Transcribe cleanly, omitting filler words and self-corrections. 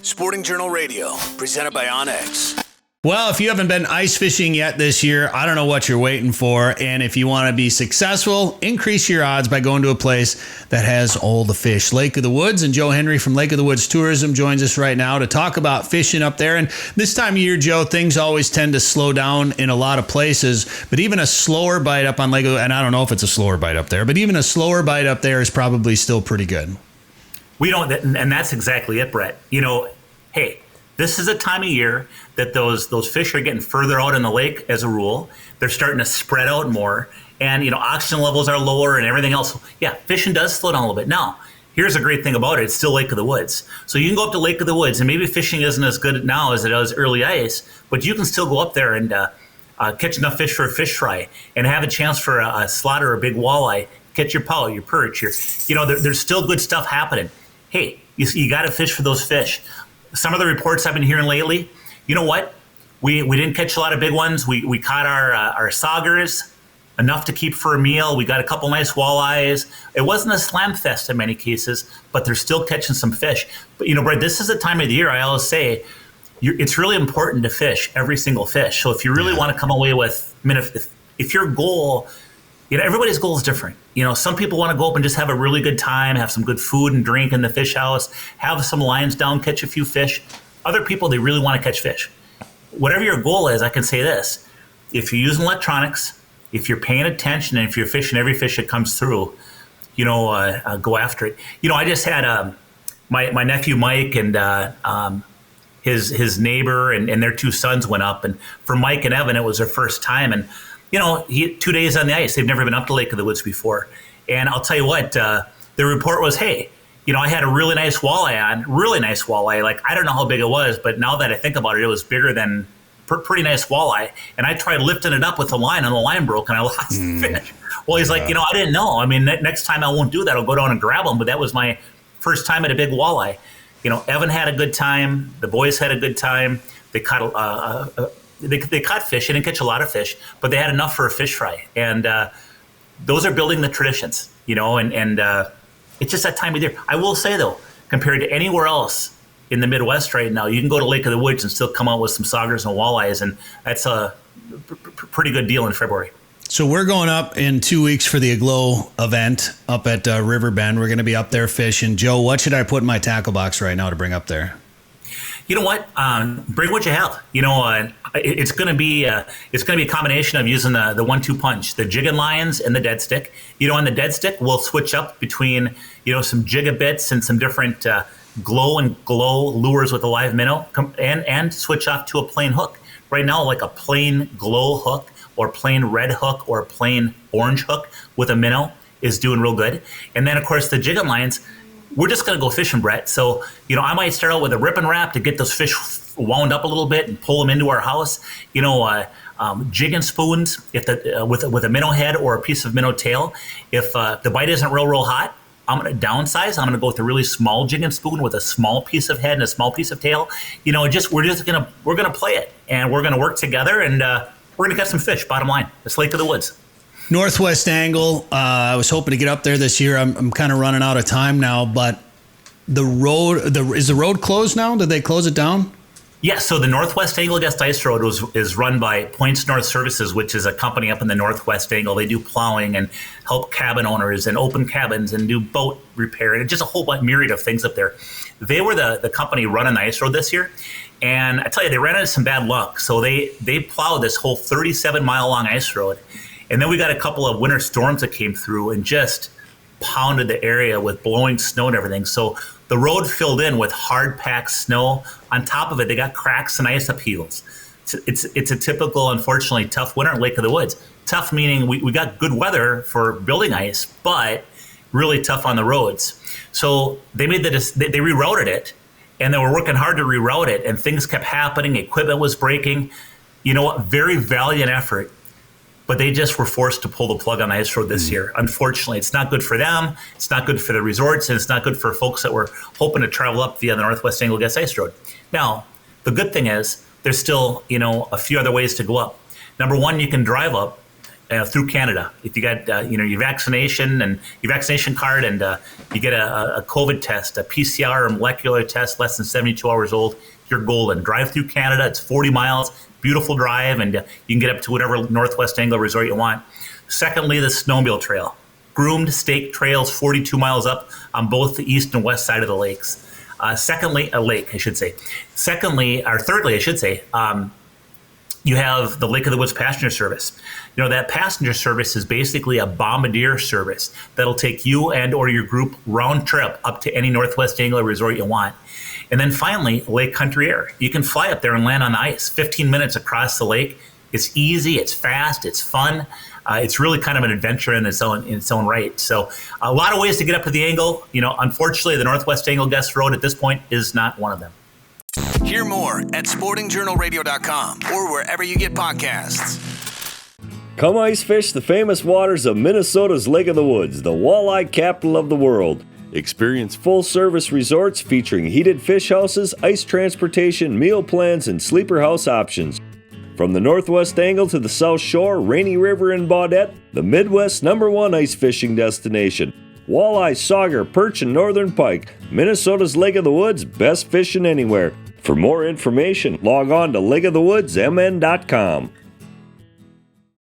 Sporting Journal Radio, presented by Onyx. Well, if you haven't been ice fishing yet this year, I don't know what you're waiting for. And if you want to be successful, increase your odds by going to a place that has all the fish. Lake of the Woods, and Joe Henry from Lake of the Woods Tourism joins us right now to talk about fishing up there. And this time of year, Joe, things always tend to slow down in a lot of places. But even a slower bite up on Lake of the Woods, and I don't know if it's a slower bite up there, but even a slower bite up there is probably still pretty good. We don't, and that's exactly it, Brett. You know, hey, this is a time of year that those fish are getting further out in the lake as a rule. They're starting to spread out more, and oxygen levels are lower and everything else. Yeah, fishing does slow down a little bit. Now, here's a great thing about it. It's still Lake of the Woods. So you can go up to Lake of the Woods, and maybe fishing isn't as good now as it was early ice, but you can still go up there and catch enough fish for a fish fry and have a chance for a slaughter or a big walleye, catch your pout, your perch. There's still good stuff happening. Hey, you got to fish for those fish. Some of the reports I've been hearing lately, you know what? We didn't catch a lot of big ones. We caught our saugers, enough to keep for a meal. We got a couple nice walleyes. It wasn't a slam fest in many cases, but they're still catching some fish. But, Brett, this is the time of the year, I always say, it's really important to fish every single fish. So if you really want to come away with, if your goal, everybody's goal is different. Some people want to go up and just have a really good time, have some good food and drink in the fish house, have some lines down, catch a few fish. Other people, they really want to catch fish. Whatever your goal is, I can say this. If you're using electronics, if you're paying attention, and if you're fishing every fish that comes through, go after it. I just had my nephew Mike and his neighbor and their two sons went up. And for Mike and Evan, it was their first time. And 2 days on the ice. They've never been up to Lake of the Woods before. And I'll tell you what, the report was, hey, I had a really nice walleye. Like, I don't know how big it was, but now that I think about it, it was bigger than pretty nice walleye. And I tried lifting it up with the line, and the line broke, and I lost the fish. Well, he's like, I didn't know. I mean, next time I won't do that. I'll go down and grab them. But that was my first time at a big walleye. Evan had a good time. The boys had a good time. They caught They caught fish. They didn't catch a lot of fish, but they had enough for a fish fry. And those are building the traditions, and it's just that time of year. I will say, though, compared to anywhere else in the Midwest right now, you can go to Lake of the Woods and still come out with some saugers and walleyes, and that's a pretty good deal in February. So we're going up in 2 weeks for the Aglow event up at Riverbend. We're going to be up there fishing. Joe, what should I put in my tackle box right now to bring up there? You know what? Bring what you have. It's going to be a combination of using the 1-2 punch, the jig and lines and the dead stick. On the dead stick, we'll switch up between some jigabits and some different glow lures with a live minnow, and switch off to a plain hook. Right now, like a plain glow hook or plain red hook or plain orange hook with a minnow is doing real good. And then, of course, the jig and lines. We're just going to go fishing, Brett. So, I might start out with a rip and wrap to get those fish wound up a little bit and pull them into our house. Jig and spoons with a minnow head or a piece of minnow tail. If the bite isn't real hot, I'm going to downsize. I'm going to go with a really small jig and spoon with a small piece of head and a small piece of tail. We're going to play it, and we're going to work together, and we're going to catch some fish. Bottom line, it's Lake of the Woods. Northwest Angle. I was hoping to get up there this year. I'm kind of running out of time now, but is the road closed now? Did they close it down? Yeah, so the Northwest Angle Guest Ice Road is run by Points North Services, which is a company up in the Northwest Angle. They do plowing and help cabin owners and open cabins and do boat repair and just a whole myriad of things up there. They were the company running the ice road this year. And I tell you, they ran into some bad luck. So they plowed this whole 37-mile-long ice road. And then we got a couple of winter storms that came through and just pounded the area with blowing snow and everything. So the road filled in with hard-packed snow. On top of it, they got cracks and ice upheavals. It's a typical, unfortunately, tough winter in Lake of the Woods. Tough meaning we got good weather for building ice, but really tough on the roads. So they rerouted it, and they were working hard to reroute it, and things kept happening. Equipment was breaking. Very valiant effort. But they just were forced to pull the plug on the ice road this year. Unfortunately, it's not good for them. It's not good for the resorts, and it's not good for folks that were hoping to travel up via the Northwest Angle Guest Ice Road. Now, the good thing is there's still, a few other ways to go up. Number one, you can drive up. through Canada. If you got your vaccination and your vaccination card, and you get a COVID test, a PCR or molecular test less than 72 hours old, you're golden. Drive through Canada. It's 40 miles, beautiful drive, and you can get up to whatever Northwest Angler resort you want. Secondly, the snowmobile trail. Groomed, staked trails 42 miles up on both the east and west side of the lakes. Thirdly, you have the Lake of the Woods passenger service. That passenger service is basically a bombardier service that'll take you and or your group round trip up to any Northwest Angler resort you want. And then finally, Lake Country Air. You can fly up there and land on the ice, 15 minutes across the lake. It's easy, it's fast, it's fun. It's really kind of an adventure in its own right. So a lot of ways to get up to the angle. Unfortunately, the Northwest Angle Guest Road at this point is not one of them. Hear more at sportingjournalradio.com or wherever you get podcasts. Come ice fish the famous waters of Minnesota's Lake of the Woods, the walleye capital of the world. Experience full-service resorts featuring heated fish houses, ice transportation, meal plans, and sleeper house options. From the Northwest Angle to the South Shore, Rainy River, and Baudette, the Midwest's #1 ice fishing destination. Walleye, sauger, perch, and northern pike. Minnesota's Lake of the Woods, best fishing anywhere. For more information, log on to lakeofthewoodsmn.com.